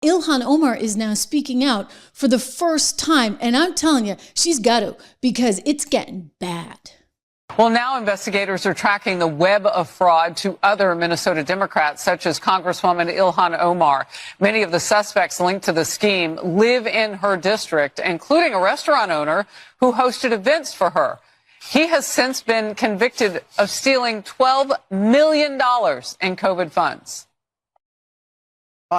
Ilhan Omar is now speaking out for the first time. And I'm telling you, she's got to, because it's getting bad. Well, now investigators are tracking the web of fraud to other Minnesota Democrats, such as Congresswoman Ilhan Omar. Many of the suspects linked to the scheme live in her district, including a restaurant owner who hosted events for her. He has since been convicted of stealing $12 million in COVID funds.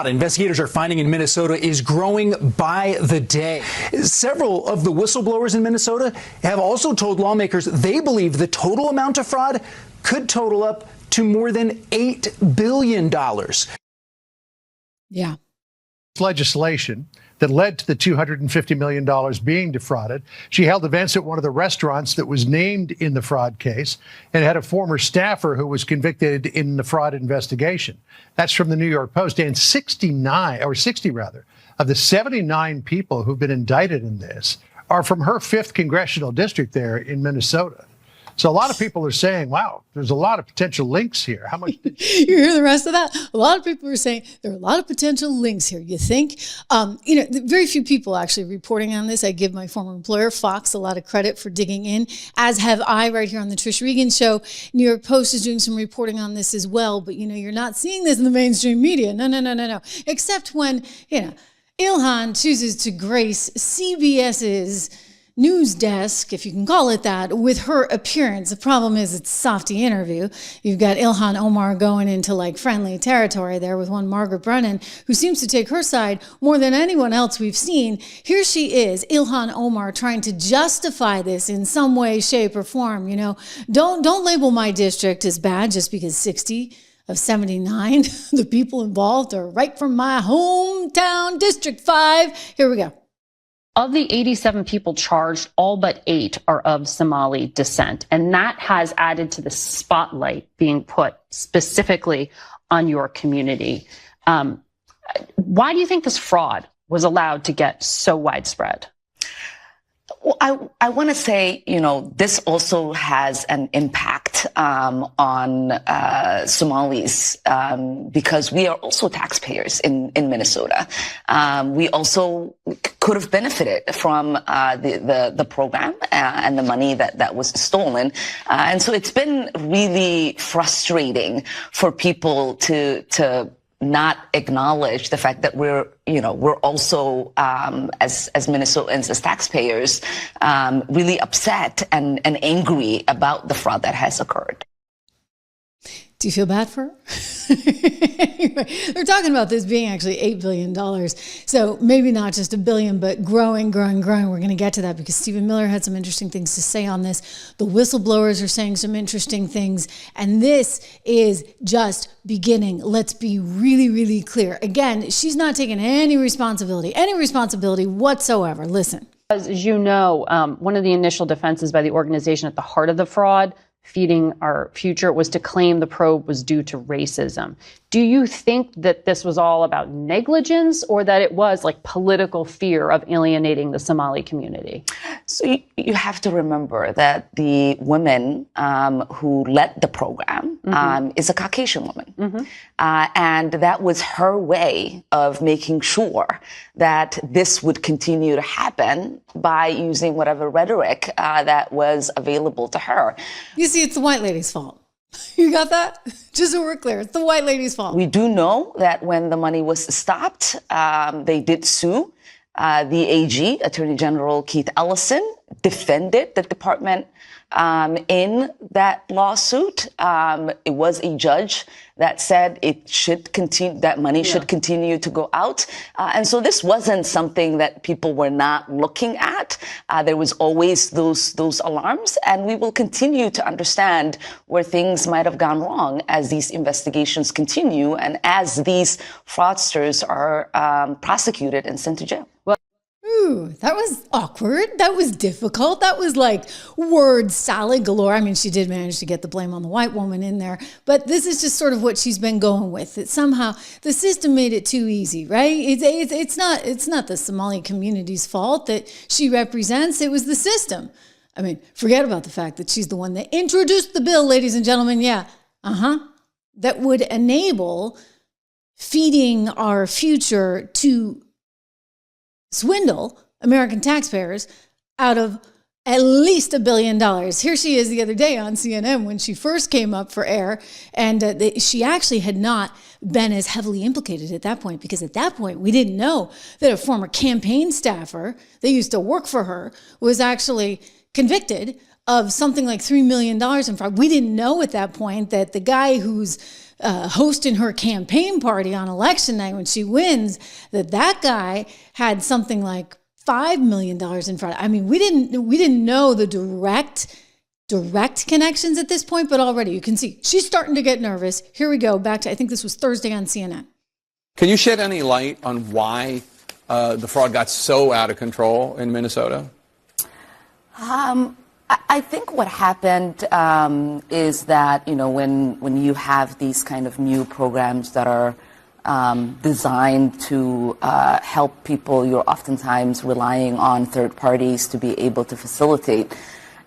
Investigators are finding in Minnesota is growing by the day. Several of the whistleblowers in Minnesota have also told lawmakers they believe the total amount of fraud could total up to more than $8 billion. Yeah. Legislation that led to the $250 million being defrauded. She held events at one of the restaurants that was named in the fraud case and had a former staffer who was convicted in the fraud investigation. That's from the New York Post. And 60 of the 79 people who've been indicted in this are from her 5th congressional district there in Minnesota. So a lot of people are saying, wow, there's a lot of potential links here. How much did you hear the rest of that? A lot of people are saying there are a lot of potential links here. You think? Very few people actually reporting on this. I give my former employer, Fox, a lot of credit for digging in, as have I right here on the Trish Regan Show. New York Post is doing some reporting on this as well. But, you're not seeing this in the mainstream media. No. Except when, Ilhan chooses to grace CBS's news desk, if you can call it that, with her appearance. The problem is it's a softy interview. You've got Ilhan Omar going into friendly territory there with one Margaret Brennan, who seems to take her side more than anyone else we've seen. Here she is, Ilhan Omar, trying to justify this in some way, shape, or form. Don't label my district as bad just because 60 of 79, the people involved are right from my hometown, District 5. Here we go. Of the 87 people charged, all but 8 are of Somali descent. And that has added to the spotlight being put specifically on your community. Why do you think this fraud was allowed to get so widespread? Well, I want to say, this also has an impact on Somalis because we are also taxpayers in Minnesota. We also could have benefited from the program and the money that was stolen. And so it's been really frustrating for people to not acknowledge the fact that we're also, as Minnesotans, as taxpayers, really upset and angry about the fraud that has occurred. Do you feel bad for her? They're talking about this being actually $8 billion. So maybe not just $1 billion, but growing. We're going to get to that because Stephen Miller had some interesting things to say on this. The whistleblowers are saying some interesting things. And this is just beginning. Let's be really, really clear. Again, she's not taking any responsibility whatsoever. Listen. As you know, one of the initial defenses by the organization at the heart of the fraud, Feeding Our Future, was to claim the probe was due to racism. Do you think that this was all about negligence or that it was political fear of alienating the Somali community? So you have to remember that the woman who led the program is a Caucasian woman. And that was her way of making sure that this would continue to happen by using whatever rhetoric that was available to her. You see, it's the white lady's fault. You got that? Just so we're clear, it's the white lady's fault. We do know that when the money was stopped, they did sue. The AG, Attorney General Keith Ellison, defended the department in that lawsuit. It was a judge that said it should continue, that money should continue to go out. And so this wasn't something that people were not looking at. There was always those alarms, and we will continue to understand where things might have gone wrong as these investigations continue and as these fraudsters are prosecuted and sent to jail. Ooh, that was awkward. That was difficult. That was word salad galore. I mean, she did manage to get the blame on the white woman in there, but this is just sort of what she's been going with. That somehow the system made it too easy, right? It's not the Somali community's fault that she represents. It was the system. I mean, forget about the fact that she's the one that introduced the bill, ladies and gentlemen. Yeah, that would enable feeding our future to swindle American taxpayers out of at least $1 billion. Here she is the other day on CNN when she first came up for air, and she actually had not been as heavily implicated at that point, because at that point we didn't know that a former campaign staffer that used to work for her was actually convicted of something like $3 million in fraud. We didn't know at that point that the guy who's hosting her campaign party on election night when she wins, that guy had something like $5 million in fraud. I mean, we didn't know the direct connections at this point, but already you can see she's starting to get nervous. Here we go, back to, I think this was Thursday on CNN. Can you shed any light on why the fraud got so out of control in Minnesota? I think what happened is that, when you have these kind of new programs that are designed to help people, you're oftentimes relying on third parties to be able to facilitate.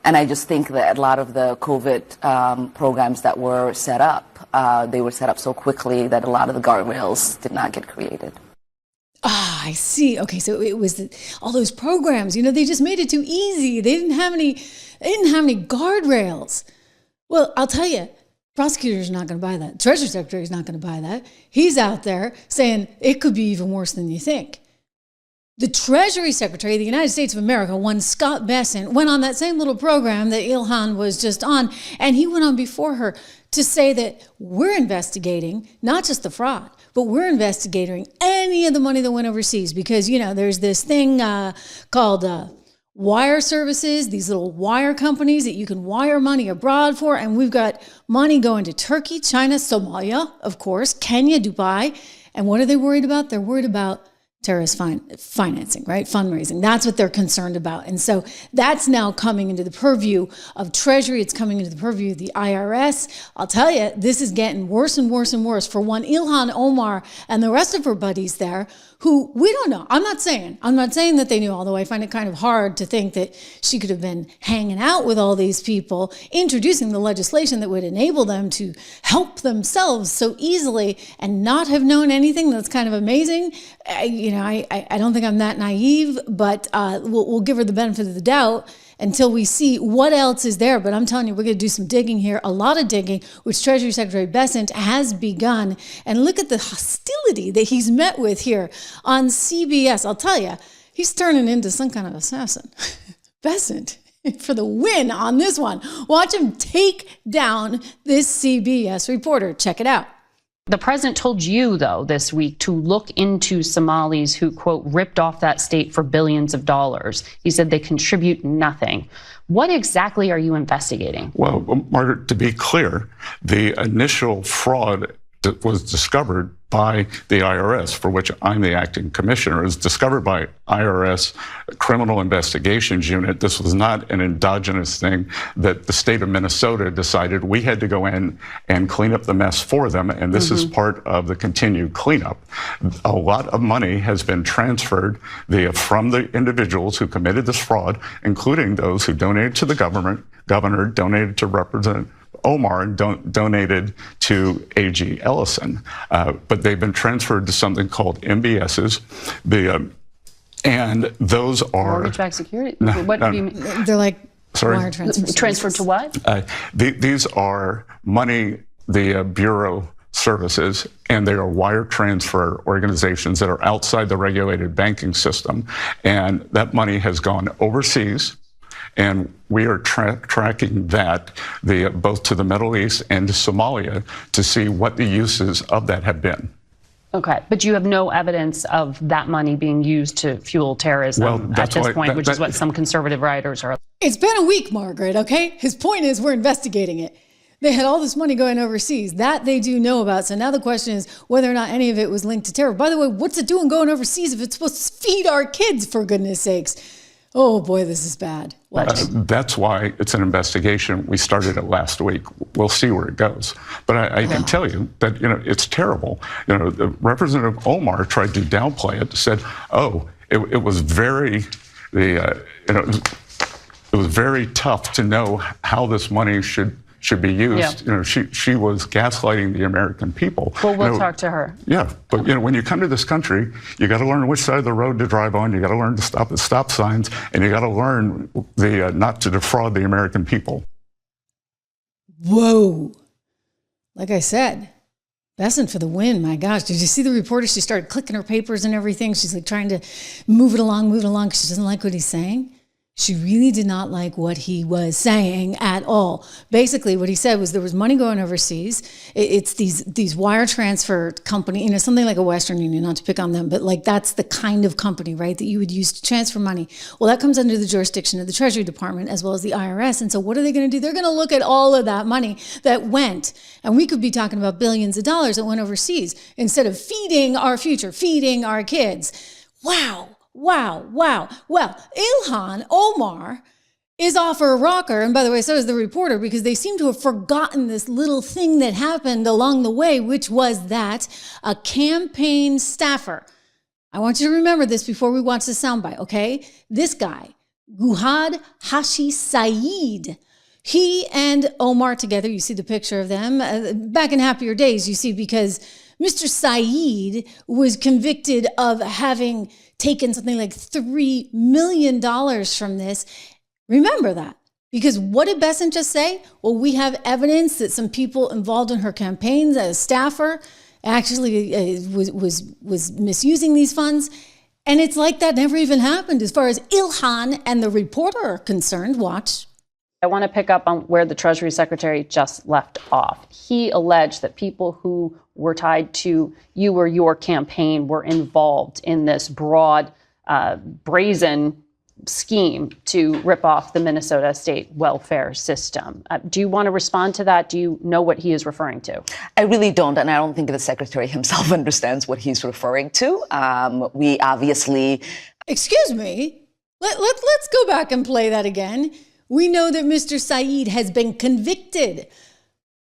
And I just think that a lot of the COVID programs that were set up, they were set up so quickly that a lot of the guardrails did not get created. Ah, I see. Okay, so it was all those programs, they just made it too easy. They didn't have any guardrails. Well, I'll tell you, prosecutors are not going to buy that. Treasury Secretary is not going to buy that. He's out there saying it could be even worse than you think. The Treasury Secretary of the United States of America, one Scott Bessent, went on that same little program that Ilhan was just on, and he went on before her to say that we're investigating not just the fraud, but we're investigating any of the money that went overseas, because, there's this thing called wire services, these little wire companies that you can wire money abroad for. And we've got money going to Turkey, China, Somalia, of course, Kenya, Dubai. And what are they worried about? They're worried about terrorist financing, right? Fundraising. That's what they're concerned about. And so that's now coming into the purview of Treasury. It's coming into the purview of the IRS. I'll tell you, this is getting worse and worse and worse for one Ilhan Omar and the rest of her buddies there, who we don't know. I'm not saying that they knew, although I find it kind of hard to think that she could have been hanging out with all these people, introducing the legislation that would enable them to help themselves so easily and not have known anything. That's kind of amazing. I don't think I'm that naive, but we'll give her the benefit of the doubt until we see what else is there. But I'm telling you, we're going to do some digging here, a lot of digging, which Treasury Secretary Bessent has begun. And look at the hostility that he's met with here on CBS. I'll tell you, he's turning into some kind of assassin. Bessent, for the win on this one. Watch him take down this CBS reporter. Check it out. The president told you, though, this week to look into Somalis who, quote, ripped off that state for billions of dollars. He said they contribute nothing. What exactly are you investigating? Well, Margaret, to be clear, the initial fraud that was discovered by the IRS, for which I'm the acting commissioner, is discovered by IRS Criminal Investigations Unit. This was not an endogenous thing that the state of Minnesota decided we had to go in and clean up the mess for them, and this is part of the continued cleanup. A lot of money has been transferred from the individuals who committed this fraud, including those who donated to the governor, donated to Representative Omar, and donated to A.G. Ellison, but they've been transferred to something called MBSs. And those are mortgage-backed security. What do you mean? They're like sorry, wire transfer transferred to what? These are money the Bureau services, and they are wire transfer organizations that are outside the regulated banking system, and that money has gone overseas. And we are tracking that both to the Middle East and to Somalia to see what the uses of that have been. Okay, but you have no evidence of that money being used to fuel terrorism at this point, which is what some conservative writers are. It's been a week, Margaret, okay? His point is we're investigating it. They had all this money going overseas. That they do know about. So now the question is whether or not any of it was linked to terror. By the way, what's it doing going overseas if it's supposed to feed our kids, for goodness sakes? Oh boy, this is bad. That's why it's an investigation. We started it last week. We'll see where it goes. But I can tell you that it's terrible. Representative Omar tried to downplay it. Said, "Oh, it was very, it was very tough to know how this money should should be used. Yeah. She was gaslighting the American people. Well, we'll talk to her. Yeah, but when you come to this country, you got to learn which side of the road to drive on. You got to learn to stop at stop signs, and you got to learn not to defraud the American people. Whoa. Like I said, Besson for the win. My gosh. Did you see the reporter? She started clicking her papers and everything. She's like trying to move it along because she doesn't like what he's saying. She really did not like what he was saying at all. Basically, what he said was there was money going overseas. It's these wire transfer company, something like a Western Union, not to pick on them, but like that's the kind of company, right, that you would use to transfer money. Well, that comes under the jurisdiction of the Treasury Department as well as the IRS. And so what are they going to do? They're going to look at all of that money that went, and we could be talking about billions of dollars that went overseas instead of feeding our future, feeding our kids. Wow. Wow. Well, Ilhan Omar is off her rocker. And by the way, so is the reporter, because they seem to have forgotten this little thing that happened along the way, which was that a campaign staffer, I want you to remember this before we watch the soundbite, okay? This guy, Guhad Hashi Saeed, he and Omar together, you see the picture of them, back in happier days, you see, because Mr. Saeed was convicted of having taken something like $3 million from this. Remember that. Because what did Besson just say? Well, we have evidence that some people involved in her campaigns, a staffer, actually was misusing these funds. And it's like that never even happened as far as Ilhan and the reporter are concerned. Watch. I want to pick up on where the Treasury Secretary just left off. He alleged that people who were tied to you or your campaign were involved in this broad, brazen scheme to rip off the Minnesota state welfare system. Do you want to respond to that? Do you know what he is referring to? I really don't, and I don't think the secretary himself understands what he's referring to. We obviously... Excuse me. Let's go back and play that again. We know that Mr. Saeed has been convicted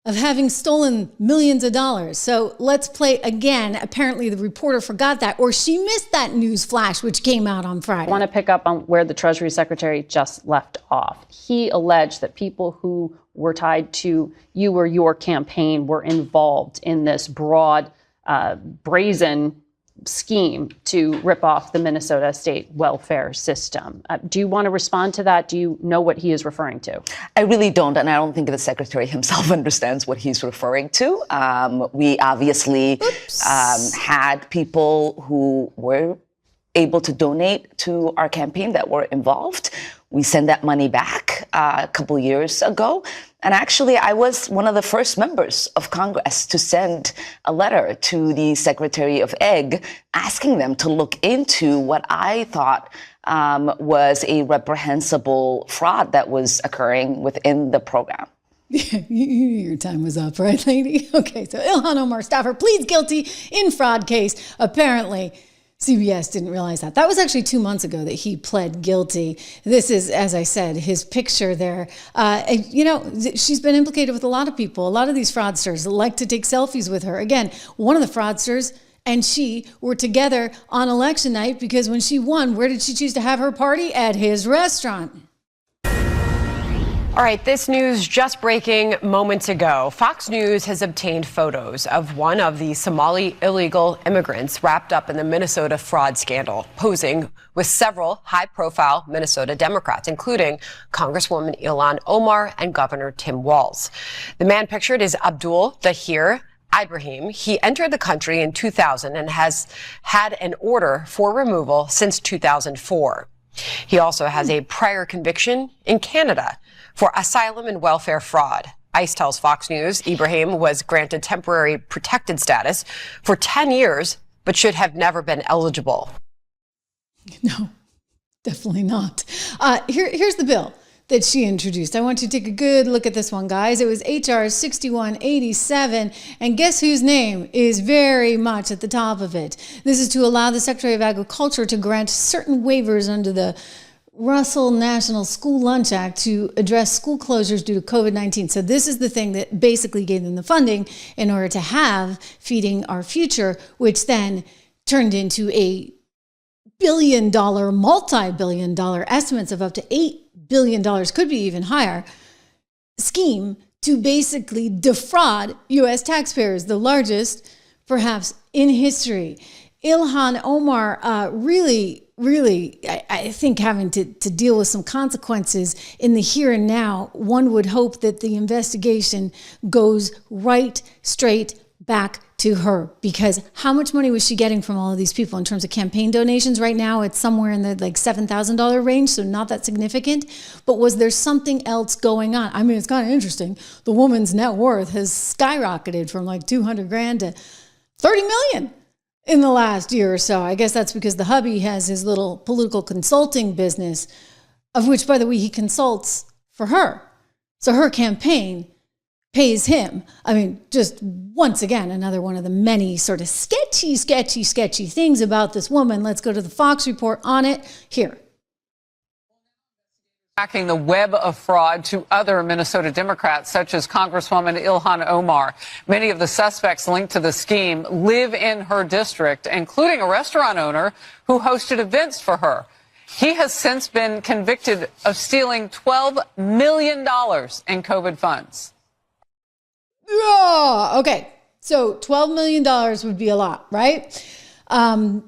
of having stolen millions of dollars. So let's play again. Apparently the reporter forgot that, or she missed that news flash, which came out on Friday. I want to pick up on where the Treasury Secretary just left off. He alleged that people who were tied to you or your campaign were involved in this broad, brazen scheme to rip off the Minnesota state welfare system. Do you want to respond to that? Do you know what he is referring to? I really don't, and I don't think the secretary himself understands what he's referring to. We obviously had people who were able to donate to our campaign that were involved. We sent that money back a couple years ago. And actually, I was one of the first members of Congress to send a letter to the Secretary of Ag asking them to look into what I thought was a reprehensible fraud that was occurring within the program. Your time was up, right, lady? Okay, so Ilhan Omar staffer pleads guilty in fraud case. Apparently, CBS didn't realize that. That was actually 2 months ago that he pled guilty. This is, as I said, his picture there. She's been implicated with a lot of people. A lot of these fraudsters like to take selfies with her. Again, one of the fraudsters and she were together on election night because when she won, where did she choose to have her party? At his restaurant. All right, this news just breaking moments ago. Fox News has obtained photos of one of the Somali illegal immigrants wrapped up in the Minnesota fraud scandal, posing with several high-profile Minnesota Democrats, including Congresswoman Ilhan Omar and Governor Tim Walz. The man pictured is Abdul Dahir Ibrahim. He entered the country in 2000 and has had an order for removal since 2004. He also has a prior conviction in Canada for asylum and welfare fraud. ICE tells Fox News Ibrahim was granted temporary protected status for 10 years, but should have never been eligible. No, definitely not. Here's the bill that she introduced. I want you to take a good look at this one, guys. It was HR 6187, and guess whose name is very much at the top of it? This is to allow the Secretary of Agriculture to grant certain waivers under the Russell National School Lunch Act to address school closures due to COVID-19. So this is the thing that basically gave them the funding in order to have Feeding Our Future, which then turned into a billion-dollar, multi-billion-dollar estimates of up to $8 billion, could be even higher, scheme to basically defraud U.S. taxpayers, the largest perhaps in history. Ilhan Omar really, I think, having to deal with some consequences in the here and now. One would hope that the investigation goes right straight back to her, because how much money was she getting from all of these people in terms of campaign donations? Right now, it's somewhere in the like $7,000 range, so not that significant. But was there something else going on? I mean, it's kind of interesting. The woman's net worth has skyrocketed from like 200 grand to 30 million in the last year or so. I guess that's because the hubby has his little political consulting business, of which, by the way, he consults for her. So her campaign pays him. I mean, just once again, another one of the many sort of sketchy things about this woman. Let's go to the Fox report on it here. Tracking the web of fraud to other Minnesota Democrats, such as Congresswoman Ilhan Omar. Many of the suspects linked to the scheme live in her district, including a restaurant owner who hosted events for her. He has since been convicted of stealing $12 million in COVID funds. Yeah, okay, so $12 million would be a lot, right? And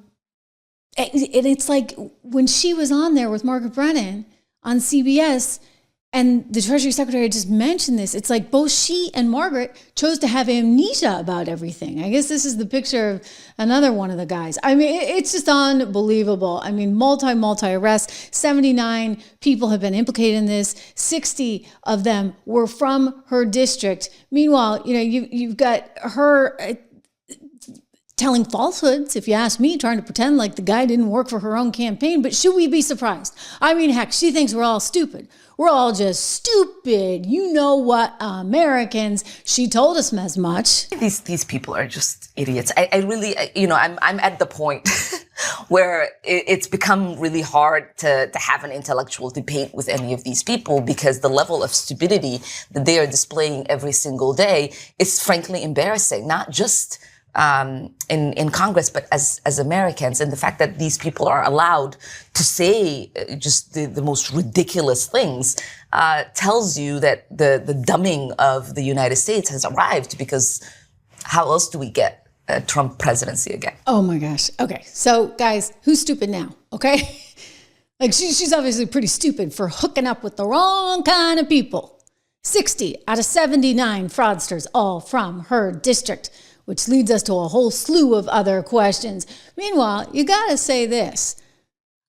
it's like when she was on there with Margaret Brennan on CBS, and the Treasury Secretary just mentioned this. It's like both she and Margaret chose to have amnesia about everything. I guess this is the picture of another one of the guys. I mean, it's just unbelievable. I mean, multi arrests. 79 people have been implicated in this. 60 of them were from her district. Meanwhile, you know, you've got her telling falsehoods, if you ask me, trying to pretend like the guy didn't work for her own campaign. But should we be surprised? I mean, heck, she thinks we're all stupid. We're all just stupid. You know what, Americans? She told us as much. These people are just idiots. I really, you know, I'm at the point where it's become really hard to have an intellectual debate with any of these people, because the level of stupidity that they are displaying every single day is frankly embarrassing, not just in Congress, but as Americans. And the fact that these people are allowed to say just the most ridiculous things tells you that the dumbing of the United States has arrived, because how else do we get a Trump presidency again? Oh my gosh. Okay. So guys, who's stupid now? Okay. Like she's obviously pretty stupid for hooking up with the wrong kind of people. 60 out of 79 fraudsters, all from her district, which leads us to a whole slew of other questions. Meanwhile, you got to say this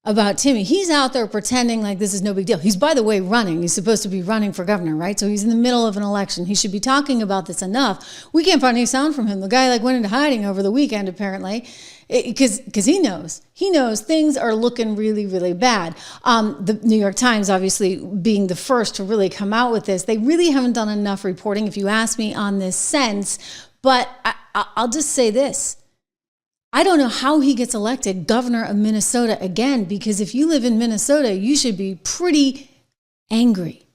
about Timmy. He's out there pretending like this is no big deal. He's, by the way, running. He's supposed to be running for governor, right? So he's in the middle of an election. He should be talking about this enough. We can't find any sound from him. The guy went into hiding over the weekend, apparently, because he knows. He knows things are looking really, really bad. The New York Times, obviously, being the first to really come out with this, they really haven't done enough reporting, if you ask me, on this sense. But I'll just say this. I don't know how he gets elected governor of Minnesota again, because if you live in Minnesota, you should be pretty angry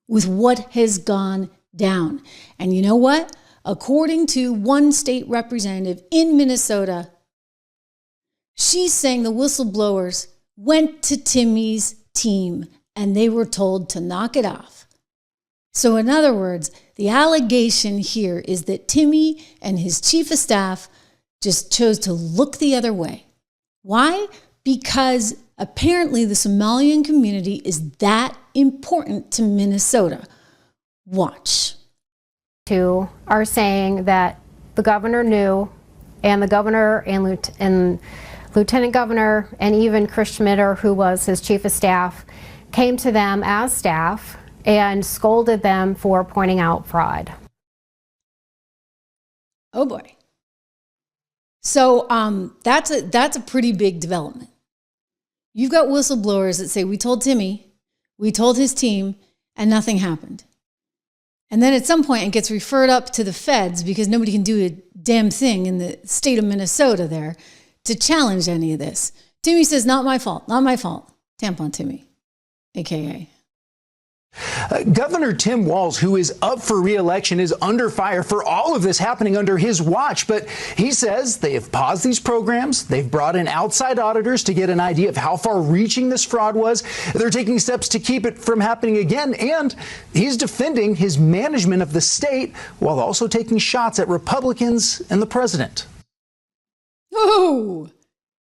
with what has gone down. And you know what? According to one state representative in Minnesota, she's saying the whistleblowers went to Timmy's team and they were told to knock it off. So in other words, the allegation here is that Timmy and his chief of staff just chose to look the other way. Why? Because apparently the Somalian community is that important to Minnesota. Watch. Two are saying that the governor knew, and the governor and lieutenant governor and even Chris Schmitter, who was his chief of staff, came to them as staff and scolded them for pointing out fraud. Oh boy. So that's a pretty big development. You've got whistleblowers that say, we told Timmy, we told his team, and nothing happened. And then at some point it gets referred up to the feds because nobody can do a damn thing in the state of Minnesota there to challenge any of this. Timmy says, not my fault, not my fault. Tampon Timmy, AKA. Governor Tim Walz, who is up for re-election, is under fire for all of this happening under his watch. But he says they have paused these programs. They've brought in outside auditors to get an idea of how far-reaching this fraud was. They're taking steps to keep it from happening again. And he's defending his management of the state while also taking shots at Republicans and the president. Oh,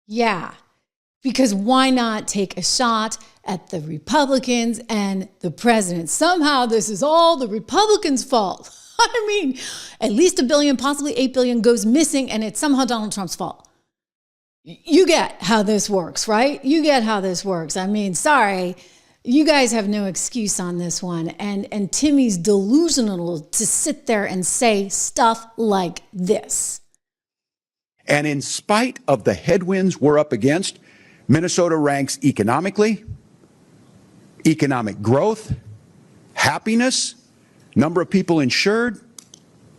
yeah. Because why not take a shot at the Republicans and the president? Somehow this is all the Republicans' fault. I mean, at least $1 billion, possibly $8 billion goes missing, and it's somehow Donald Trump's fault. You get how this works, right? You get how this works. I mean, sorry, you guys have no excuse on this one. And Timmy's delusional to sit there and say stuff like this. And in spite of the headwinds we're up against, Minnesota ranks economically, economic growth, happiness, number of people insured,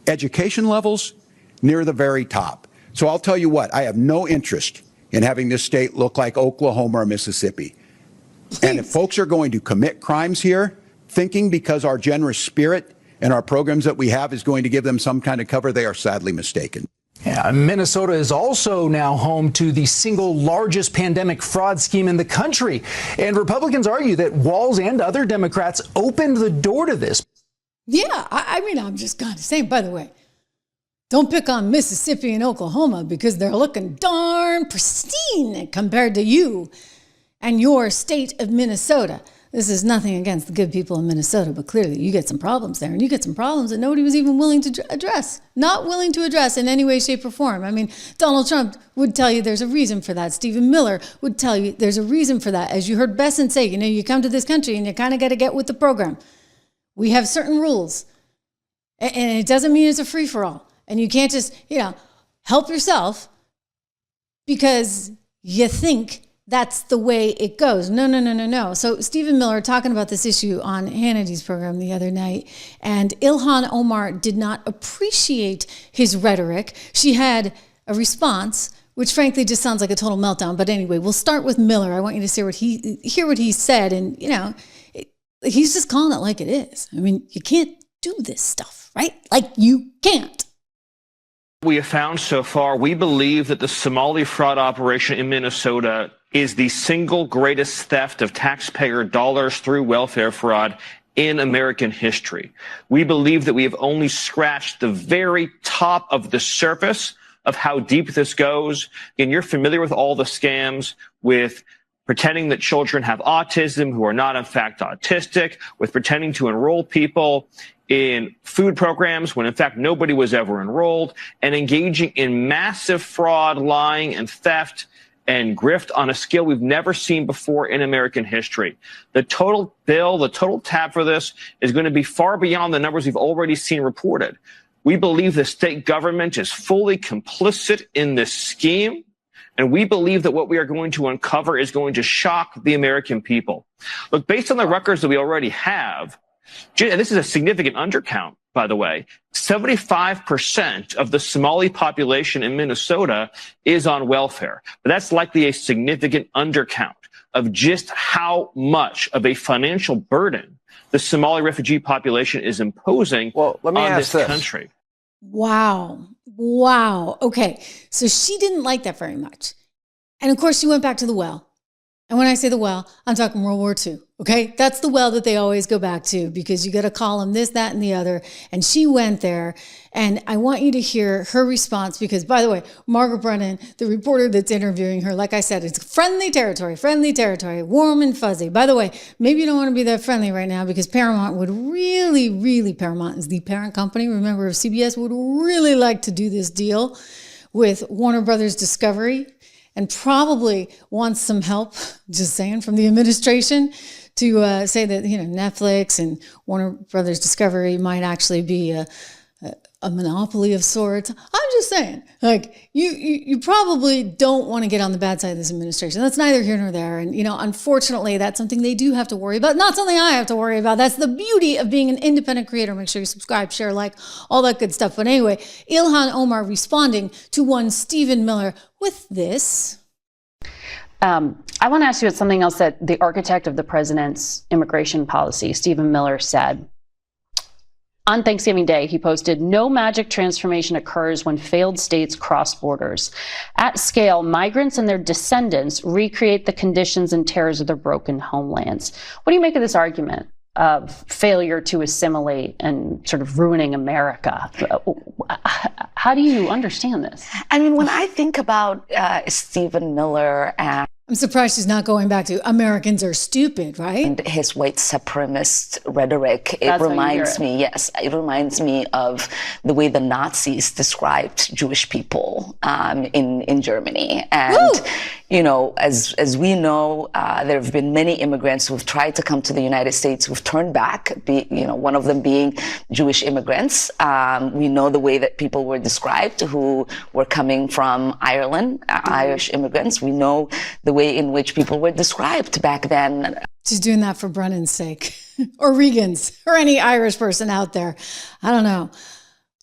education levels, near the very top. So I'll tell you what, I have no interest in having this state look like Oklahoma or Mississippi. Please. And if folks are going to commit crimes here, thinking because our generous spirit and our programs that we have is going to give them some kind of cover, they are sadly mistaken. Yeah, Minnesota is also now home to the single largest pandemic fraud scheme in the country. And Republicans argue that Walz and other Democrats opened the door to this. Yeah, I mean, I'm just kind of saying, by the way, don't pick on Mississippi and Oklahoma because they're looking darn pristine compared to you and your state of Minnesota. This is nothing against the good people in Minnesota, but clearly you get some problems there, and you get some problems that nobody was even willing to address, not willing to address in any way, shape, or form. I mean, Donald Trump would tell you there's a reason for that. Stephen Miller would tell you there's a reason for that. As you heard Besson say, you know, you come to this country and you kind of got to get with the program. We have certain rules, and it doesn't mean it's a free-for-all. And you can't just, you know, help yourself because you think that's the way it goes. No. So Stephen Miller talking about this issue on Hannity's program the other night, and Ilhan Omar did not appreciate his rhetoric. She had a response, which frankly just sounds like a total meltdown. But anyway, we'll start with Miller. I want you to hear what he said. And, you know, he's just calling it like it is. I mean, you can't do this stuff, right? Like you can't. We have found so far, we believe that the Somali fraud operation in Minnesota is the single greatest theft of taxpayer dollars through welfare fraud in American history. We believe that we have only scratched the very top of the surface of how deep this goes. And you're familiar with all the scams with pretending that children have autism who are not in fact autistic, with pretending to enroll people in food programs when in fact nobody was ever enrolled, and engaging in massive fraud, lying, and theft and grift on a scale we've never seen before in American history. The total bill, the total tab for this is going to be far beyond the numbers we've already seen reported. We believe the state government is fully complicit in this scheme, and we believe that what we are going to uncover is going to shock the American people. Look, based on the records that we already have, and this is a significant undercount, by the way, 75% of the Somali population in Minnesota is on welfare. But that's likely a significant undercount of just how much of a financial burden the Somali refugee population is imposing on this country. Wow. Okay, so she didn't like that very much. And of course, she went back to the well. And when I say the well, I'm talking World War II, okay? That's the well that they always go back to because you got to call them this, that, and the other. And she went there. And I want you to hear her response because, by the way, Margaret Brennan, the reporter that's interviewing her, like I said, it's friendly territory, warm and fuzzy. By the way, maybe you don't want to be that friendly right now because Paramount would really, Paramount is the parent company, remember, of CBS, would really like to do this deal with Warner Brothers Discovery, and probably wants some help, just saying, from the administration to say that, you know, Netflix and Warner Brothers Discovery might actually be a monopoly of sorts. I'm just saying, like, you probably don't want to get on the bad side of this administration. That's neither here nor there. And, you know, unfortunately, that's something they do have to worry about. Not something I have to worry about. That's the beauty of being an independent creator. Make sure you subscribe, share, like, all that good stuff. But anyway, Ilhan Omar responding to one Stephen Miller with this. I want to ask you about something else that the architect of the president's immigration policy, Stephen Miller, said. On Thanksgiving Day, he posted, "No magic transformation occurs when failed states cross borders. At scale, migrants and their descendants recreate the conditions and terrors of their broken homelands." What do you make of this argument of failure to assimilate and sort of ruining America? How do you understand this? I mean, when I think about Stephen Miller and I'm surprised she's not going back to Americans are stupid, right? And his white supremacist rhetoric, it reminds me of the way the Nazis described Jewish people in Germany. And, you know, as we know, there have been many immigrants who've tried to come to the United States who've turned back, one of them being Jewish immigrants. We know the way that people were described who were coming from Ireland, Irish immigrants. We know the way in which people were described back then. She's doing that for Brennan's sake, or Regan's, or any Irish person out there. I don't know.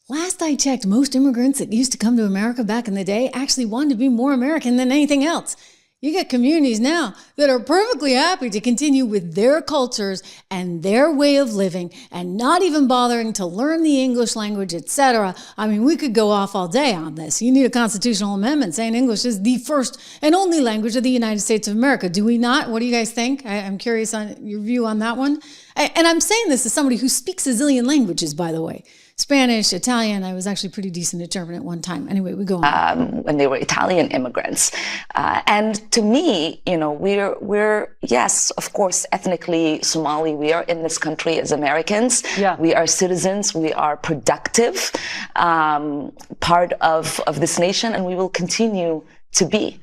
Last I checked, most immigrants that used to come to America back in the day actually wanted to be more American than anything else. You get communities now that are perfectly happy to continue with their cultures and their way of living and not even bothering to learn the English language, etc. I mean, we could go off all day on this. You need a constitutional amendment saying English is the first and only language of the United States of America. Do we not? What do you guys think? I'm curious on your view on that one. And I'm saying this as somebody who speaks a zillion languages, by the way. Spanish, Italian. I was actually pretty decent at German at one time. Anyway, we go on. When they were Italian immigrants. And to me, you know, we're, yes, of course, ethnically Somali. We are in this country as Americans. Yeah. We are citizens. We are productive part of this nation, and we will continue to be.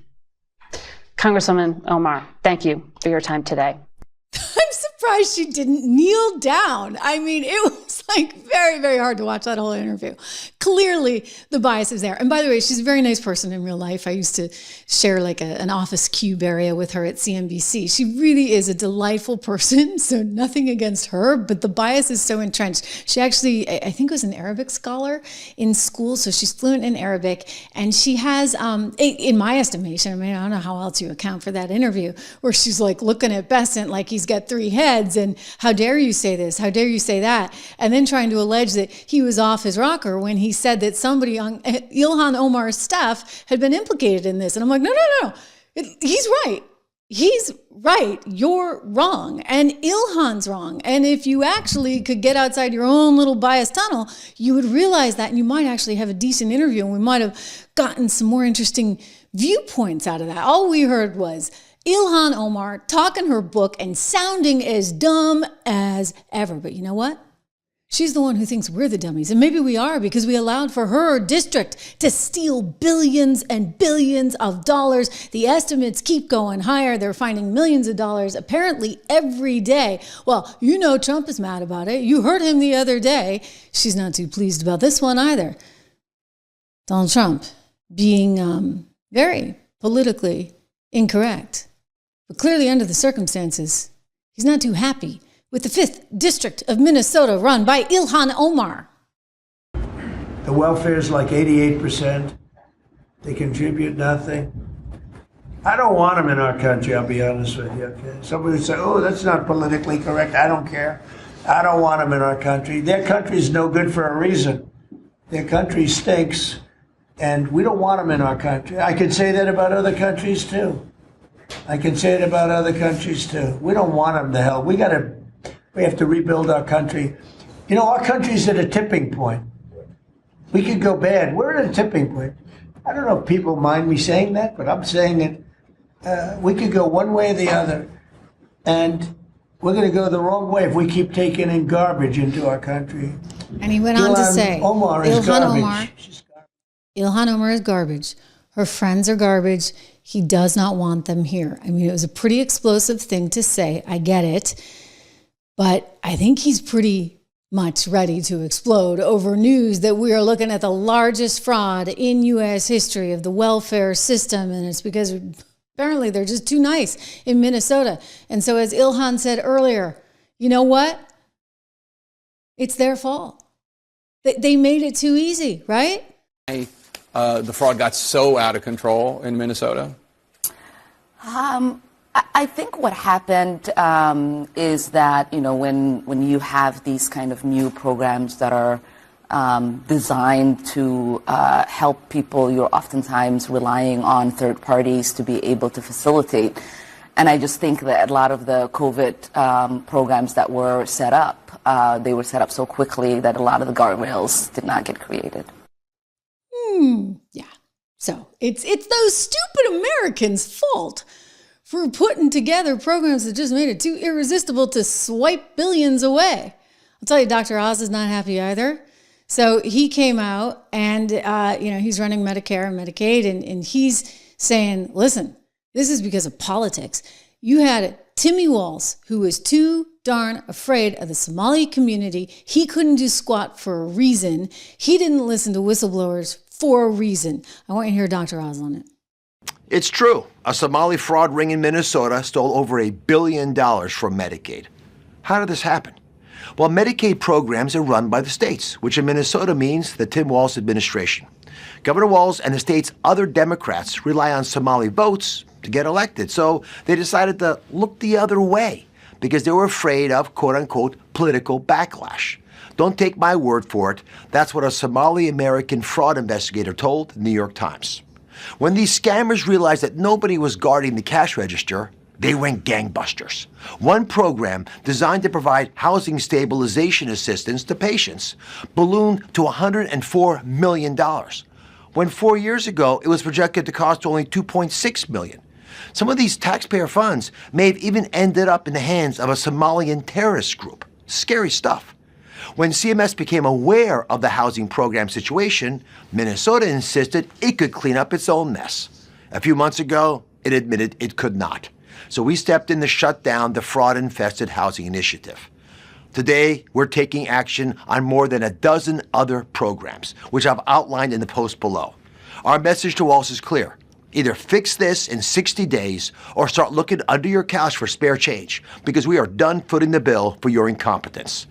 Congresswoman Omar, thank you for your time today. I'm surprised she didn't kneel down. I mean, it was like very, very hard to watch that whole interview. Clearly, the bias is there. And by the way, she's a very nice person in real life. I used to share like an office cube area with her at CNBC. She really is a delightful person, so nothing against her, but the bias is so entrenched. She actually, I think, was an Arabic scholar in school, so she's fluent in Arabic, and she has, in my estimation, I mean, I don't know how else you account for that interview, where she's like looking at Besant like he's got three heads, and how dare you say this, how dare you say that, and then trying to allege that he was off his rocker when he said that somebody on Ilhan Omar's staff had been implicated in this. And I'm like, no. He's right. He's right. You're wrong. And Ilhan's wrong. And if you actually could get outside your own little bias tunnel, you would realize that, and you might actually have a decent interview, and we might have gotten some more interesting viewpoints out of that. All we heard was Ilhan Omar talking her book and sounding as dumb as ever. But you know what? She's the one who thinks we're the dummies. And maybe we are, because we allowed for her district to steal billions and billions of dollars. The estimates keep going higher. They're finding millions of dollars apparently every day. Well, you know Trump is mad about it. You heard him the other day. She's not too pleased about this one either. Donald Trump being very politically incorrect. But clearly, under the circumstances, he's not too happy with the 5th District of Minnesota run by Ilhan Omar. The welfare is like 88%. They contribute nothing. I don't want them in our country, I'll be honest with you. Okay? Somebody would say, oh, that's not politically correct. I don't care. I don't want them in our country. Their country's no good for a reason. Their country stinks, and we don't want them in our country. I could say that about other countries, too. I can say it about other countries, too. We don't want them to hell. We have to rebuild our country. You know, our country's at a tipping point. We could go bad. We're at a tipping point. I don't know if people mind me saying that, but I'm saying it. We could go one way or the other, and we're going to go the wrong way if we keep taking in garbage into our country. And he went on to say, Ilhan Omar is garbage. Her friends are garbage. He does not want them here. I mean, it was a pretty explosive thing to say. I get it. But I think he's pretty much ready to explode over news that we are looking at the largest fraud in U.S. history of the welfare system. And it's because apparently they're just too nice in Minnesota. And so as Ilhan said earlier, you know what? It's their fault. They made it too easy, right? The fraud got so out of control in Minnesota? I think what happened is that, when you have these kind of new programs that are designed to help people, you're oftentimes relying on third parties to be able to facilitate. And I just think that a lot of the COVID programs that were set up, they were set up so quickly that a lot of the guardrails did not get created. Yeah. So it's those stupid Americans' fault for putting together programs that just made it too irresistible to swipe billions away. I'll tell you, Dr. Oz is not happy either. So he came out and, he's running Medicare and Medicaid, and he's saying, listen, this is because of politics. You had Timmy Walz, who was too darn afraid of the Somali community. He couldn't do squat for a reason. He didn't listen to whistleblowers for a reason. I want you to hear Dr. Oz on it. It's true. A Somali fraud ring in Minnesota stole over $1 billion from Medicaid. How did this happen? Well, Medicaid programs are run by the states, which in Minnesota means the Tim Walz administration. Governor Walz and the state's other Democrats rely on Somali votes to get elected, so they decided to look the other way because they were afraid of, quote-unquote, political backlash. Don't take my word for it. That's what a Somali-American fraud investigator told the New York Times. When these scammers realized that nobody was guarding the cash register, they went gangbusters. One program designed to provide housing stabilization assistance to patients ballooned to $104 million, when 4 years ago it was projected to cost only $2.6 million. Some of these taxpayer funds may have even ended up in the hands of a Somalian terrorist group. Scary stuff. When CMS became aware of the housing program situation, Minnesota insisted it could clean up its own mess. A few months ago, it admitted it could not. So we stepped in to shut down the fraud-infested housing initiative. Today, we're taking action on more than a dozen other programs, which I've outlined in the post below. Our message to Walz is clear. Either fix this in 60 days or start looking under your couch for spare change, because we are done footing the bill for your incompetence.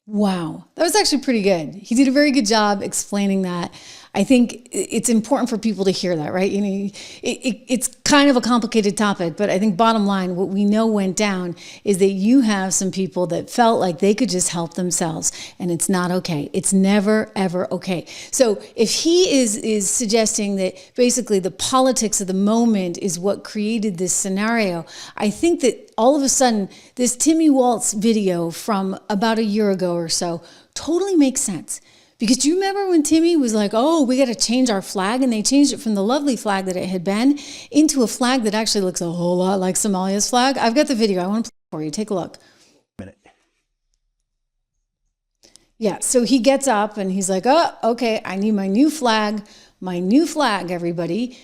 Wow, that was actually pretty good. He did a very good job explaining that. I think it's important for people to hear that, right? It's kind of a complicated topic, but I think bottom line, what we know went down is that you have some people that felt like they could just help themselves, and it's not okay. It's never, ever okay. So if he is suggesting that basically the politics of the moment is what created this scenario, I think that all of a sudden, this Timmy Walz video from about a year ago or so totally makes sense. Because do you remember when Timmy was like, oh, we got to change our flag? And they changed it from the lovely flag that it had been into a flag that actually looks a whole lot like Somalia's flag. I've got the video. I want to play it for you. Take a look. Yeah, so he gets up and he's like, oh, okay, I need my new flag, everybody.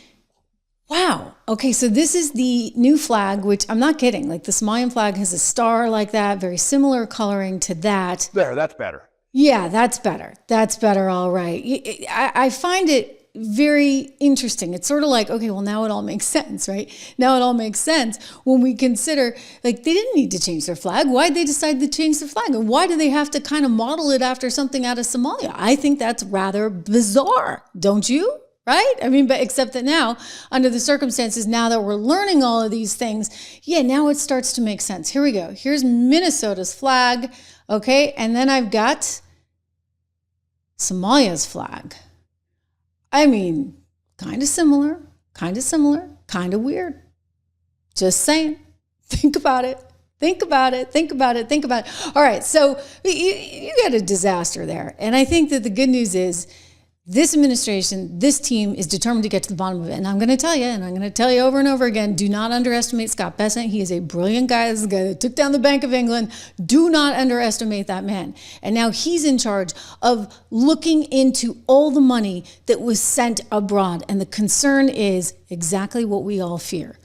Wow. Okay, so this is the new flag, which I'm not kidding. Like the Somalian flag has a star like that, very similar coloring to that. There, that's better. Yeah, that's better. That's better, all right. I find it very interesting. It's sort of like, okay, well, now it all makes sense, right? Now it all makes sense when we consider, like, they didn't need to change their flag. Why did they decide to change their flag? And why do they have to kind of model it after something out of Somalia? I think that's rather bizarre, don't you? Right? I mean, but except that now, under the circumstances, now that we're learning all of these things, yeah, now it starts to make sense. Here we go. Here's Minnesota's flag, okay? And then I've got Somalia's flag. I mean, kind of similar, kind of weird. Just saying. Think about it. All right, so you got a disaster there. And I think that the good news is this administration, this team is determined to get to the bottom of it. And I'm going to tell you, and I'm going to tell you over and over again, do not underestimate Scott Bessent. He is a brilliant guy. This is the guy that took down the Bank of England. Do not underestimate that man. And now he's in charge of looking into all the money that was sent abroad. And the concern is exactly what we all fear,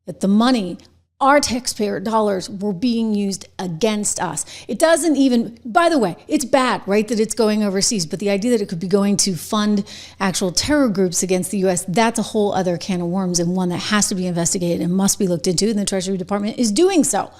that the money, our taxpayer dollars, were being used against us. It doesn't even, by the way, it's bad, right, that it's going overseas, but the idea that it could be going to fund actual terror groups against the U.S., that's a whole other can of worms, and one that has to be investigated and must be looked into, and the Treasury Department is doing so.